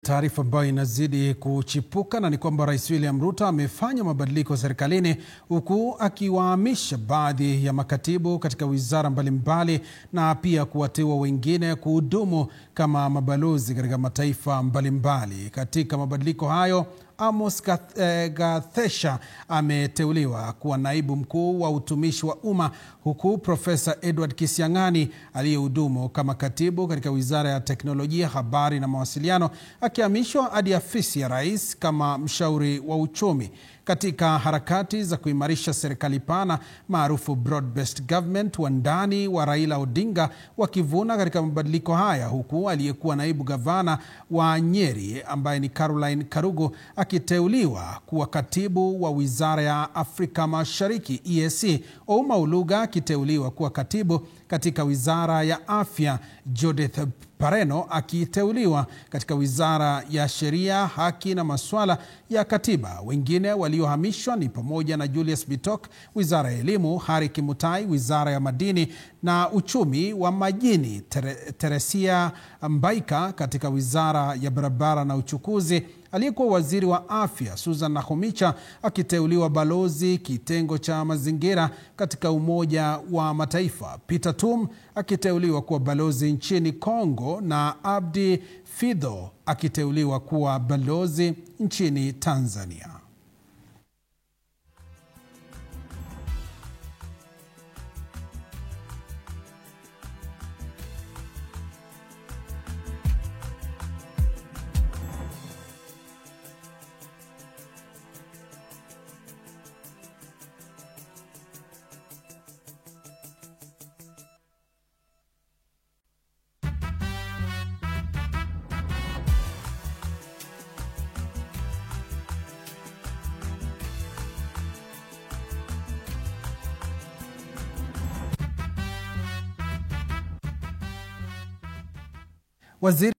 Taarifa ambayo inazidi kuchipuka na ni kwamba Rais William Ruto amefanya mabadiliko serikalini huku akiwahamisha baadhi ya makatibu katika wizara mbalimbali na pia kuwateua wengine kuhudumu kama mabalozi katika mataifa mbalimbali. Katika mabadiliko hayo, Amos Gathesha ameteuliwa kuwa naibu mkuu wa utumishi wa umma, huku Profesa Edward Kisiang'ani aliyehudumu kama katibu katika wizara ya teknolojia, habari na mawasiliano akihamishwa hadi afisi ya rais kama mshauri wa uchumi. Katika harakati za kuimarisha serikali pana maarufu broad-based government, wandani wa Raila Odinga wakivuna katika mabadiliko haya, huku aliyekuwa naibu gavana wa Nyeri ambaye ni Caroline Karugu akiteuliwa kuwa katibu wa wizara ya Afrika Mashariki EAC, Ouma Oluga akiteuliwa kuwa katibu katika wizara ya afya, Judith Pareno akiteuliwa katika wizara ya sheria, haki na masuala ya katiba. Wengine waliohamishwa ni pamoja na Julius Bitok, wizara ya elimu, Harry Kimutai, wizara ya madini na uchumi wa majini, Teresia Mbaika katika wizara ya barabara na uchukuzi, aliyekuwa waziri wa afya Susan Nakhumicha akiteuliwa balozi kitengo cha mazingira katika Umoja wa Mataifa, Peter Tum akiteuliwa kuwa balozi nchini Kongo na Abdi Fido akiteuliwa kuwa balozi nchini Tanzania. Waziri